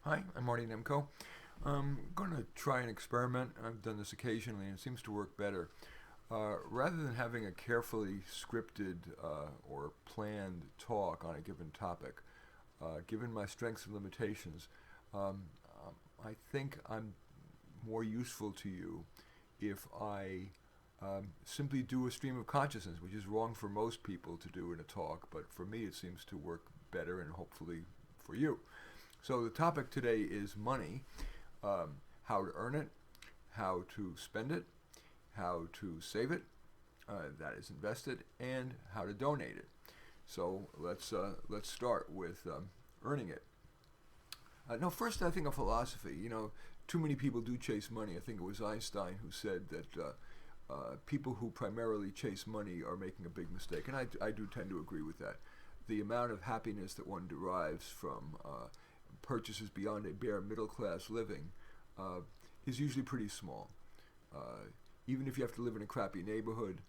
Hi, I'm Marty Nemco. I'm going to try an experiment. I've done this occasionally and it seems to work better. Rather than having a carefully scripted or planned talk on a given topic, given my strengths and limitations, um, I think I'm more useful to you if I simply do a stream of consciousness, which is wrong for most people to do in a talk, but for me it seems to work better and hopefully for you. So the topic today is money, how to earn it, how to spend it, how to save it, that is invested, and how to donate it. So let's start with earning it. No, first I think of philosophy. Too many people do chase money. I think it was Einstein who said that people who primarily chase money are making a big mistake, and I do tend to agree with that. The amount of happiness that one derives from purchases beyond a bare middle class living uh, is usually pretty small. Uh, Even if you have to live in a crappy neighborhood,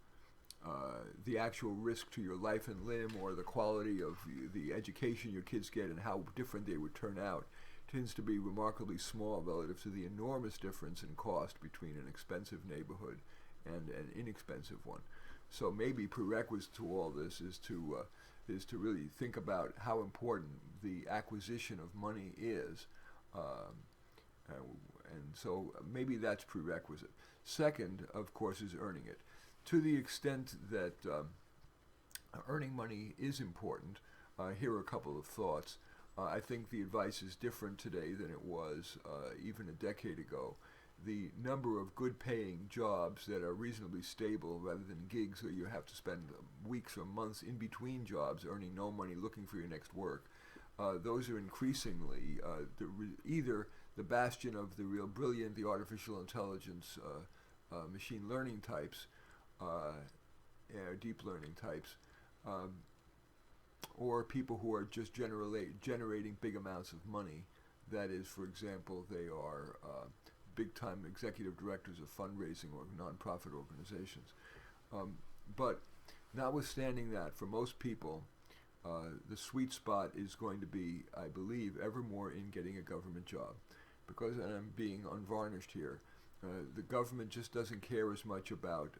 the actual risk to your life and limb or the quality of the education your kids get and how different they would turn out tends to be remarkably small relative to the enormous difference in cost between an expensive neighborhood and an inexpensive one. So maybe prerequisite to all this is to really think about how important the acquisition of money is, um, and so maybe that's prerequisite. Second, of course, is earning it. To the extent that earning money is important, here are a couple of thoughts. I think the advice is different today than it was even a decade ago. The number of good paying jobs that are reasonably stable rather than gigs where you have to spend weeks or months in between jobs earning no money looking for your next work, those are increasingly either the bastion of the real brilliant, the artificial intelligence, machine learning types, deep learning types, um, or people who are just generating big amounts of money. That is, for example, they are big time executive directors of fundraising or nonprofit organizations. Um, but notwithstanding that, for most people, the sweet spot is going to be, I believe, ever more in getting a government job. Because, and I'm being unvarnished here, the government just doesn't care as much about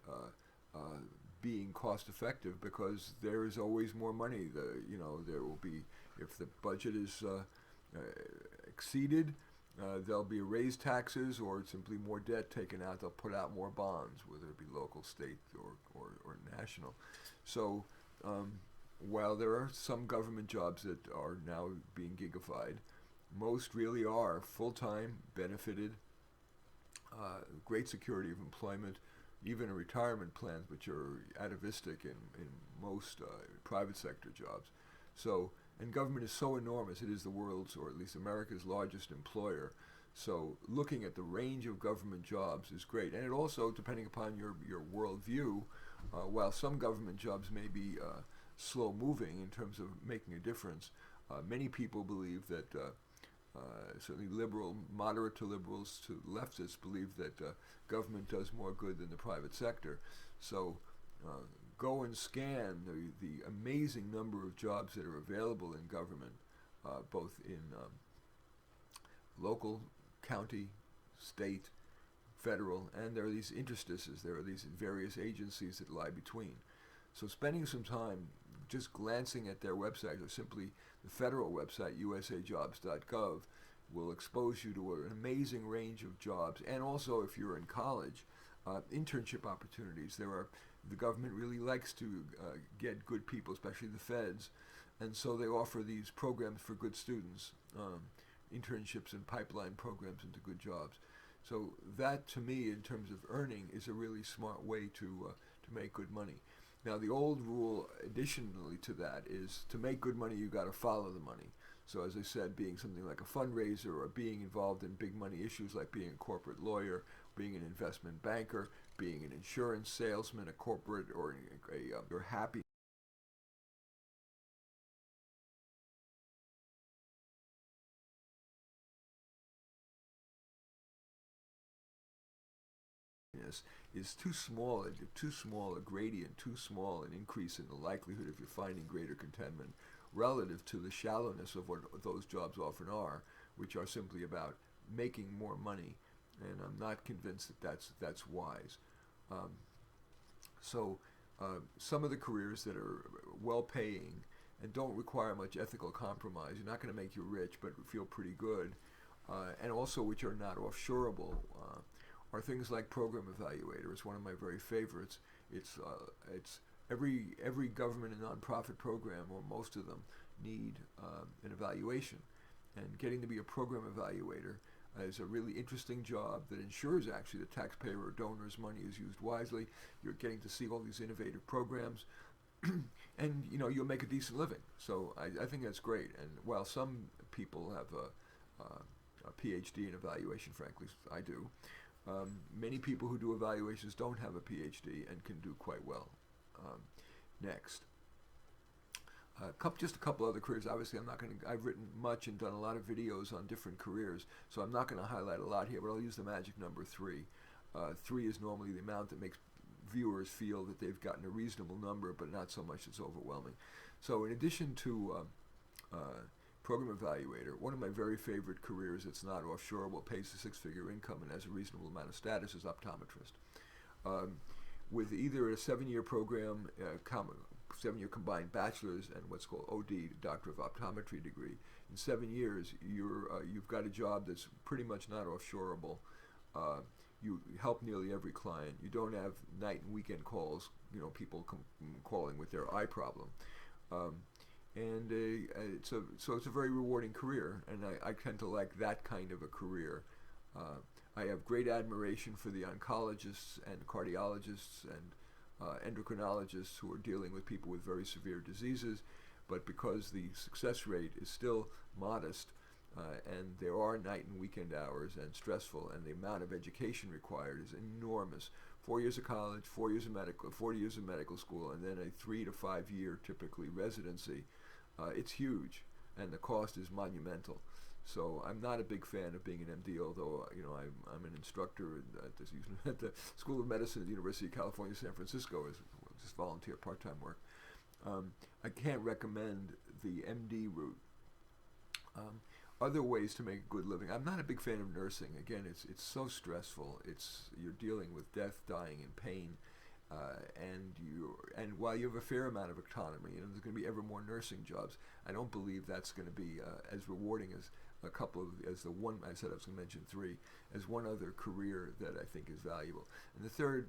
being cost effective because there is always more money. There will be, if the budget is exceeded, there'll be raised taxes or simply more debt taken out. They'll put out more bonds, whether it be local, state, or national. So while there are some government jobs that are now being gigified, most really are full-time, benefited, great security of employment, even a retirement plans, which are atavistic in most private sector jobs. So, and government is so enormous, it is the world's, or at least America's, largest employer. So, looking at the range of government jobs is great. And it also, depending upon your worldview, while some government jobs may be slow moving in terms of making a difference, many people believe that certainly liberal, moderate to liberals to leftists believe that government does more good than the private sector. So go and scan the amazing number of jobs that are available in government, both in local, county, state, federal, and there are these interstices. There are these various agencies that lie between. So spending some time just glancing at their website or simply the federal website, usajobs.gov, will expose you to an amazing range of jobs. And also, if you're in college, internship opportunities. The government really likes to get good people, especially the feds, and so they offer these programs for good students, internships and pipeline programs into good jobs. So that, to me, in terms of earning, is a really smart way to make good money. Now, the old rule, additionally to that, is to make good money, you got to follow the money. So, as I said, being something like a fundraiser or being involved in big money issues like being a corporate lawyer, being an investment banker, being an insurance salesman, a corporate or you're happy is too small a gradient, too small an increase in the likelihood of you finding greater contentment relative to the shallowness of what those jobs often are, which are simply about making more money, and I'm not convinced that that's wise. Um, so some of the careers that are well-paying and don't require much ethical compromise, you're not going to make you rich, but feel pretty good, and also which are not offshoreable, are things like program evaluator. It's one of my very favorites. It's every government and nonprofit program, or most of them, need an evaluation, and getting to be a program evaluator is a really interesting job that ensures actually the taxpayer or donor's money is used wisely. You're getting to see all these innovative programs, and you'll make a decent living. So I think that's great. And while some people have a PhD in evaluation, frankly, I do. Many people who do evaluations don't have a PhD and can do quite well. Next. Just a couple other careers. Obviously, I've written much and done a lot of videos on different careers, so I'm not going to highlight a lot here, but I'll use the magic number 3. 3 is normally the amount that makes viewers feel that they've gotten a reasonable number, but not so much it's overwhelming. So in addition to program evaluator, one of my very favorite careers that's not offshoreable, pays a 6-figure income, and has a reasonable amount of status is optometrist. With either a 7-year program, 7-year combined bachelor's, and what's called OD, Doctor of Optometry degree. In 7 years, you've got a job that's pretty much not offshoreable. You help nearly every client. You don't have night and weekend calls, people calling with their eye problem. It's a very rewarding career, and I tend to like that kind of a career. I have great admiration for the oncologists and cardiologists and endocrinologists who are dealing with people with very severe diseases, but because the success rate is still modest, and there are night and weekend hours and stressful, and the amount of education required is enormous. 4 years of college, 4 years of medical, 40 years of medical school, and then a 3 to 5 year typically residency. It's huge, and the cost is monumental. So I'm not a big fan of being an MD, although I'm an instructor at the School of Medicine at the University of California, San Francisco, as just volunteer part-time work. I can't recommend the MD route. Other ways to make a good living. I'm not a big fan of nursing. Again, it's so stressful. You're dealing with death, dying, and pain, and while you have a fair amount of autonomy, there's going to be ever more nursing jobs. I don't believe that's going to be as rewarding as as the one I said I was going to mention 3, as one other career that I think is valuable. And the third,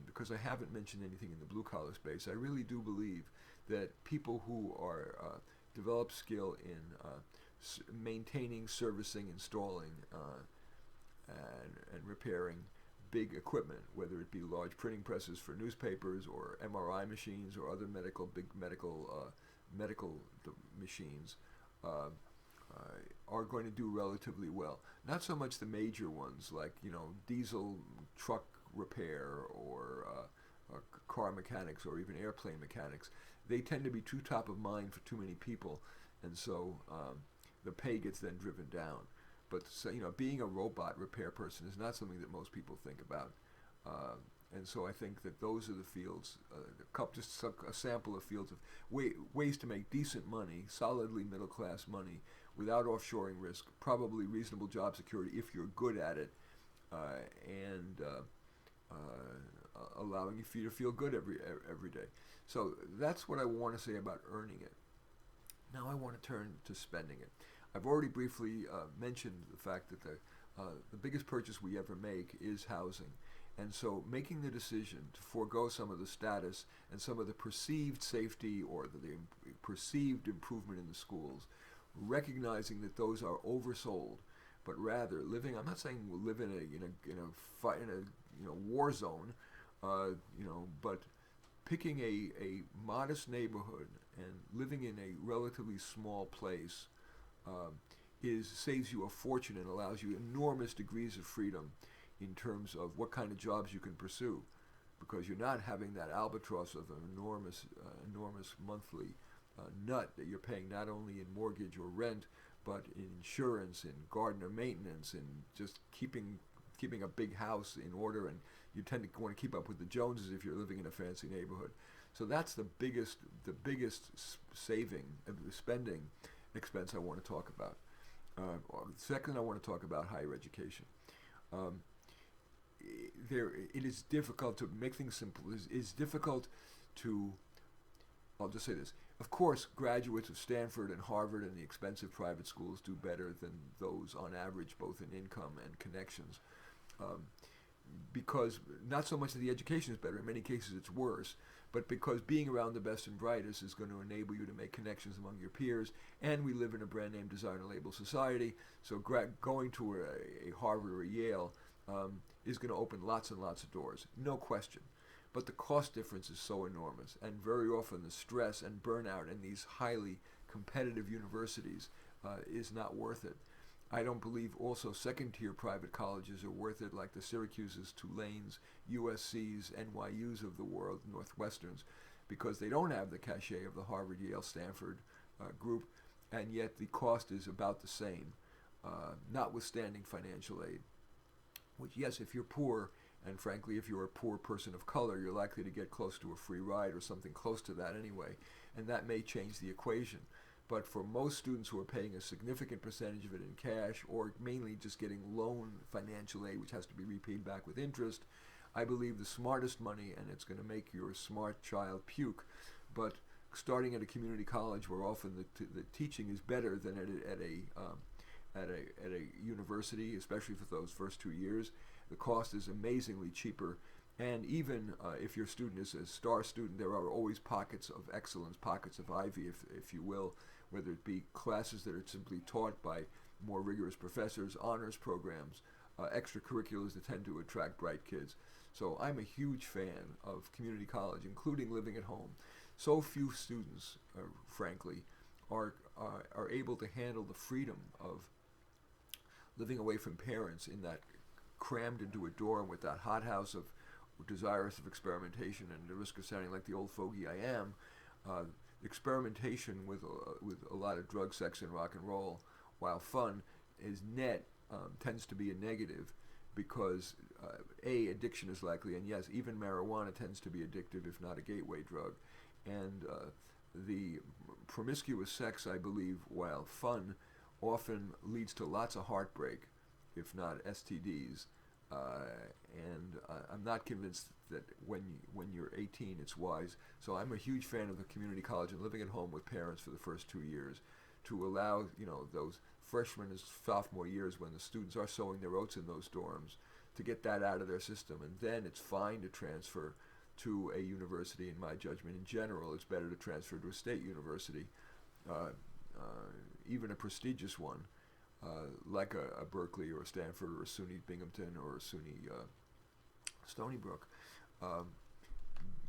because I haven't mentioned anything in the blue collar space, I really do believe that people who are develop skill in maintaining, servicing, installing, and repairing big equipment, whether it be large printing presses for newspapers or MRI machines or other big medical machines, are going to do relatively well. Not so much the major ones like diesel truck repair or car mechanics or even airplane mechanics. They tend to be too top of mind for too many people, and so the pay gets then driven down. But being a robot repair person is not something that most people think about, and so I think that those are the fields. Just a sample of fields of ways to make decent money, solidly middle class money, without offshoring risk, probably reasonable job security if you're good at it, and allowing you to feel good every day. So that's what I want to say about earning it. Now I want to turn to spending it. I've already briefly mentioned the fact that the biggest purchase we ever make is housing. And so making the decision to forego some of the status and some of the perceived safety or the perceived improvement in the schools, recognizing that those are oversold, but rather living, I'm not saying we'll live in a war zone, but picking a modest neighborhood and living in a relatively small place saves you a fortune and allows you enormous degrees of freedom in terms of what kind of jobs you can pursue, because you're not having that albatross of an enormous monthly nut that you're paying not only in mortgage or rent, but in insurance, in gardener maintenance, and just keeping a big house in order, and you tend to want to keep up with the Joneses if you're living in a fancy neighborhood. So that's the biggest spending expense I want to talk about. Second, I want to talk about higher education. Um, it is difficult to make things simple. It's difficult to, I'll just say this. Of course, graduates of Stanford and Harvard and the expensive private schools do better than those on average, both in income and connections. Um, because not so much that the education is better, in many cases it's worse, but because being around the best and brightest is going to enable you to make connections among your peers, and we live in a brand name designer label society, so going to a Harvard or a Yale is going to open lots and lots of doors, no question. But the cost difference is so enormous, and very often the stress and burnout in these highly competitive universities is not worth it. I don't believe also second-tier private colleges are worth it, like the Syracuses, Tulanes, USCs, NYUs of the world, Northwesterns, because they don't have the cachet of the Harvard, Yale, Stanford group, and yet the cost is about the same, notwithstanding financial aid. Which, yes, if you're poor, and frankly, if you're a poor person of color, you're likely to get close to a free ride or something close to that anyway, and that may change the equation. But for most students who are paying a significant percentage of it in cash, or mainly just getting loan financial aid, which has to be repaid back with interest, I believe the smartest money, and it's going to make your smart child puke, but starting at a community college where often the teaching is better than at a university, especially for those first 2 years, the cost is amazingly cheaper. And even if your student is a star student, there are always pockets of excellence, pockets of ivy, if you will, whether it be classes that are simply taught by more rigorous professors, honors programs, extracurriculars that tend to attract bright kids. So I'm a huge fan of community college, including living at home. So few students, frankly, are able to handle the freedom of living away from parents in that crammed into a dorm with that hothouse of desirous of experimentation and the risk of sounding like the old fogey I am. Experimentation with a lot of drug, sex, and rock and roll, while fun, is tends to be a negative because addiction is likely, and yes, even marijuana tends to be addictive, if not a gateway drug, and the promiscuous sex, I believe, while fun, often leads to lots of heartbreak, if not STDs. I'm not convinced that when you're 18 it's wise. So I'm a huge fan of the community college and living at home with parents for the first 2 years to allow those freshman and sophomore years when the students are sowing their oats in those dorms to get that out of their system, and then it's fine to transfer to a university. In my judgment, in general, it's better to transfer to a state university, even a prestigious one. Like a Berkeley or a Stanford or a SUNY Binghamton or a SUNY Stony Brook,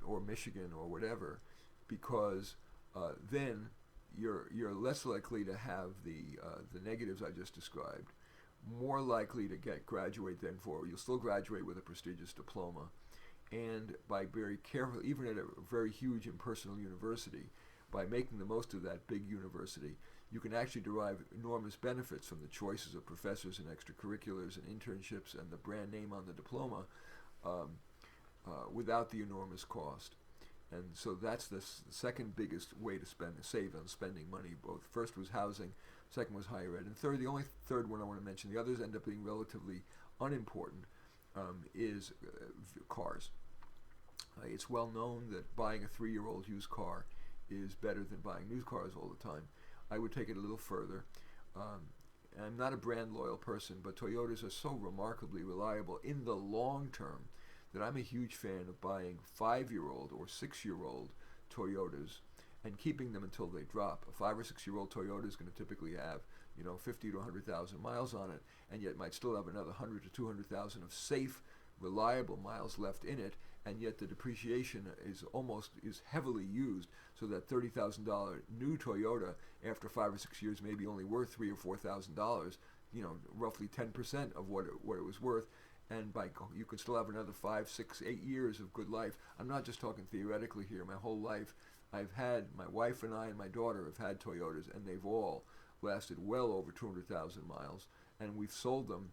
or Michigan or whatever, because then you're less likely to have the negatives I just described, more likely to graduate than you'll still graduate with a prestigious diploma, and by very careful, even at a very huge impersonal university, by making the most of that big university, you can actually derive enormous benefits from the choices of professors and extracurriculars and internships and the brand name on the diploma without the enormous cost. And so that's the second biggest way to save on spending money. Both first was housing, second was higher ed, and third, the only third one I want to mention, the others end up being relatively unimportant, is cars. It's well known that buying a 3-year-old used car is better than buying new cars all the time. I would take it a little further. I'm not a brand loyal person, but Toyotas are so remarkably reliable in the long term that I'm a huge fan of buying 5-year-old or 6-year-old Toyotas and keeping them until they drop. A 5 or 6-year-old Toyota is going to typically have 50 to 100,000 miles on it, and yet might still have another 100 to 200,000 of safe, reliable miles left in it, and yet the depreciation is heavily used, so that $30,000 new Toyota after 5 or 6 years may be only worth $3,000 or $4,000, roughly 10% of what it was worth, and you can still have another 5, 6, 8 years of good life. I'm not just talking theoretically here. My whole life, my wife and I and my daughter have had Toyotas, and they've all lasted well over 200,000 miles, and we've sold them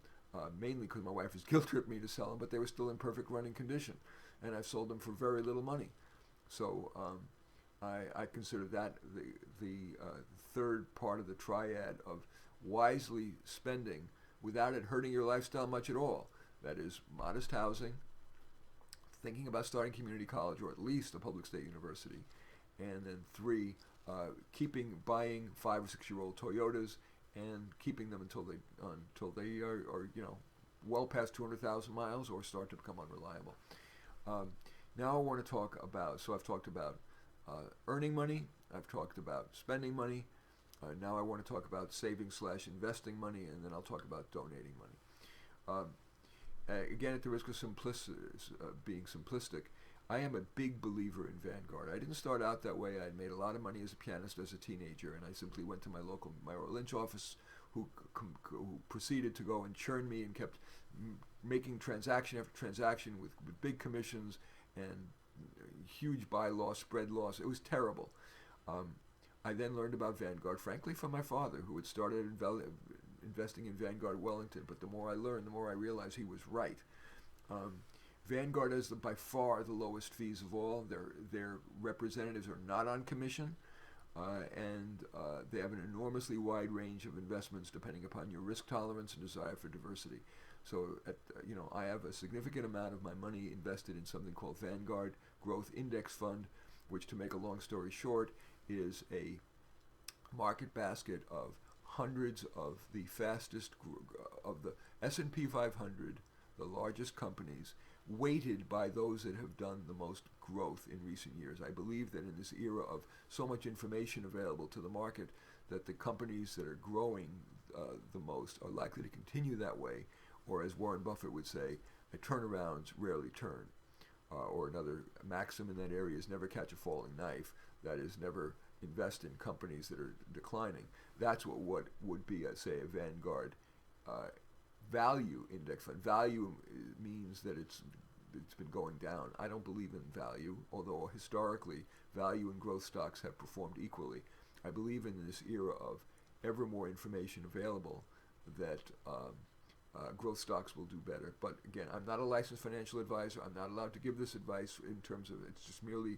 mainly because my wife has guilt-tripped me to sell them, but they were still in perfect running condition, and I've sold them for very little money. So I consider that the third part of the triad of wisely spending without it hurting your lifestyle much at all. That is modest housing, thinking about starting community college or at least a public state university, and then three, buying 5 or 6 year old Toyotas and keeping them until they are well past 200,000 miles or start to become unreliable. Now I want to talk about. So I've talked about earning money. I've talked about spending money. Now I want to talk about saving/investing money, and then I'll talk about donating money. Again, at the risk of being simplistic, I am a big believer in Vanguard. I didn't start out that way. I made a lot of money as a pianist as a teenager, and I simply went to my local Merrill Lynch office, who proceeded to go and churn me and kept making transaction after transaction with big commissions and huge buy loss, spread loss. It was terrible. I then learned about Vanguard, frankly, from my father, who had started investing in Vanguard Wellington. But the more I learned, the more I realized he was right. Vanguard has by far the lowest fees of all. Their representatives are not on commission, and they have an enormously wide range of investments depending upon your risk tolerance and desire for diversity. So, I have a significant amount of my money invested in something called Vanguard Growth Index Fund, which, to make a long story short, is a market basket of hundreds of the fastest of the S&P 500, the largest companies, weighted by those that have done the most growth in recent years. I believe that in this era of so much information available to the market, that the companies that are growing the most are likely to continue that way, or as Warren Buffett would say, turnarounds rarely turn. Or another maxim in that area is never catch a falling knife. That is, never invest in companies that are declining. That's what would be, say, a Vanguard value index fund. Value means that it's been going down. I don't believe in value, although historically value and growth stocks have performed equally. I believe in this era of ever more information available that growth stocks will do better. But again, I'm not a licensed financial advisor. I'm not allowed to give this advice in terms of, it's just merely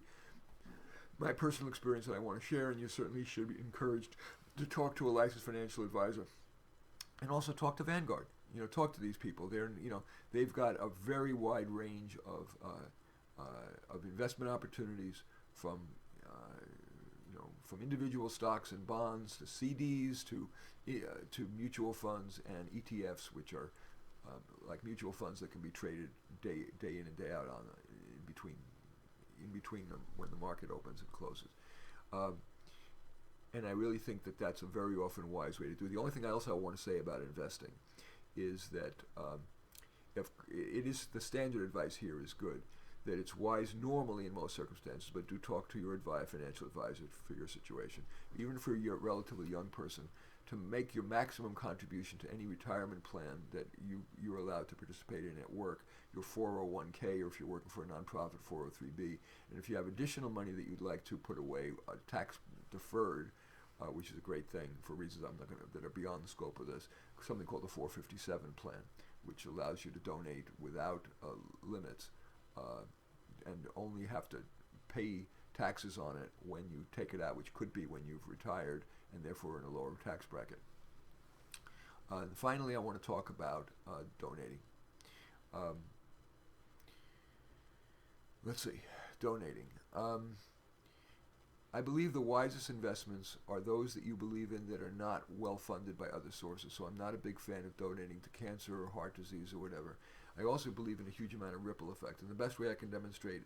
my personal experience that I want to share, and you certainly should be encouraged to talk to a licensed financial advisor and also talk to Vanguard. Talk to these people. They've got a very wide range of investment opportunities from individual stocks and bonds to CDs to mutual funds and ETFs, which are like mutual funds that can be traded day in and day out in between them when the market opens and closes. And I really think that that's a very often wise way to do it. The only thing else I want to say about investing is that if it is the standard advice here is good, that it's wise normally in most circumstances, but do talk to your financial advisor for your situation, even for your relatively young person, to make your maximum contribution to any retirement plan that you're allowed to participate in at work, your 401k, or if you're working for a nonprofit, 403b. And if you have additional money that you'd like to put away, tax deferred, which is a great thing for reasons that are beyond the scope of this, something called the 457 plan, which allows you to donate without limits and only have to pay taxes on it when you take it out, which could be when you've retired and therefore in a lower tax bracket. And finally, I want to talk about donating. Let's see, donating. I believe the wisest investments are those that you believe in that are not well funded by other sources. So I'm not a big fan of donating to cancer or heart disease or whatever. I also believe in a huge amount of ripple effect. And the best way I can demonstrate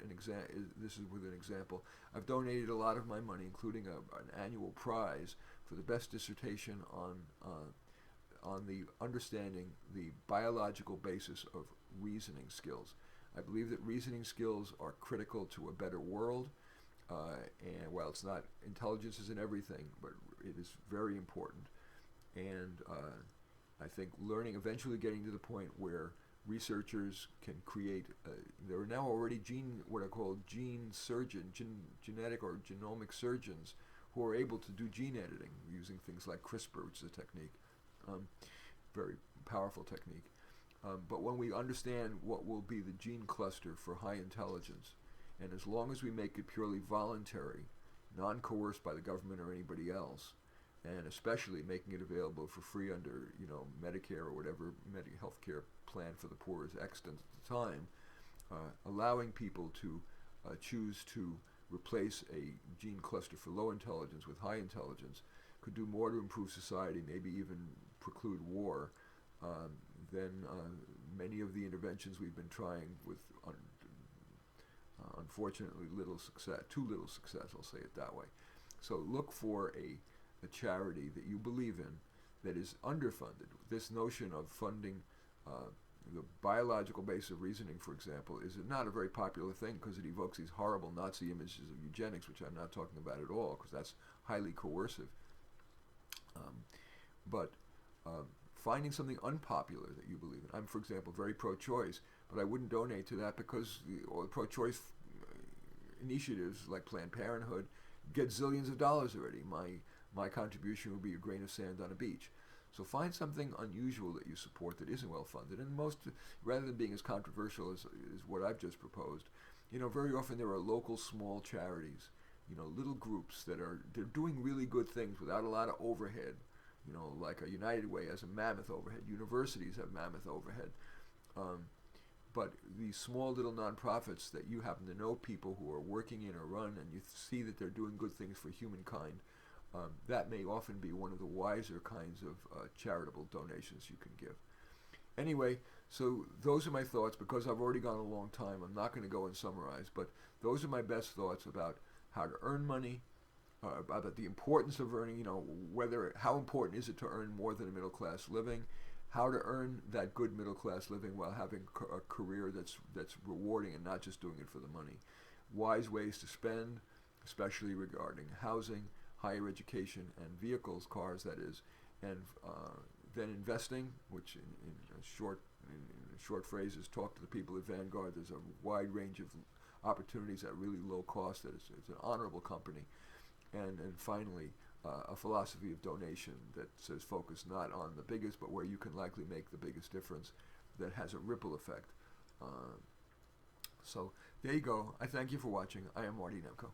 this is with an example. I've donated a lot of my money, including an annual prize for the best dissertation on the understanding the biological basis of reasoning skills. I believe that reasoning skills are critical to a better world. And while it's not, intelligence isn't everything, but it is very important. And I think eventually getting to the point where researchers can create, there are now already what are called genetic or genomic surgeons who are able to do gene editing using things like CRISPR, which is a technique, very powerful technique. But when we understand what will be the gene cluster for high intelligence, and as long as we make it purely voluntary, non-coerced by the government or anybody else, and especially making it available for free under, Medicare or whatever health care plan for the poor is extant at the time, allowing people to choose to replace a gene cluster for low intelligence with high intelligence could do more to improve society, maybe even preclude war, than many of the interventions we've been trying with, unfortunately, too little success, I'll say it that way. So look for a charity that you believe in that is underfunded. This notion of funding the biological base of reasoning, for example, is not a very popular thing because it evokes these horrible Nazi images of eugenics, which I'm not talking about at all, because that's highly coercive. But finding something unpopular that you believe in. I'm, for example, very pro-choice, but I wouldn't donate to that because all the pro-choice initiatives like Planned Parenthood get zillions of dollars already. My contribution would be a grain of sand on a beach. So find something unusual that you support that isn't well funded, and rather than being as controversial as what I've just proposed, very often there are local small charities, little groups they're doing really good things without a lot of overhead. Like a United Way has a mammoth overhead. Universities have mammoth overhead. But these small little nonprofits that you happen to know people who are working in or run, and you see that they're doing good things for humankind, that may often be one of the wiser kinds of charitable donations you can give. Anyway, so those are my thoughts. Because I've already gone a long time, I'm not going to go and summarize, but those are my best thoughts about how to earn money, about the importance of earning, how important is it to earn more than a middle class living, how to earn that good middle class living while having a career that's rewarding and not just doing it for the money, wise ways to spend, especially regarding housing, higher education, and vehicles, cars that is, and then investing, which in short phrases, talk to the people at Vanguard. There's a wide range of opportunities at really low cost. It's an honorable company. And finally, a philosophy of donation that says focus not on the biggest, but where you can likely make the biggest difference that has a ripple effect. So there you go. I thank you for watching. I am Marty Nemko.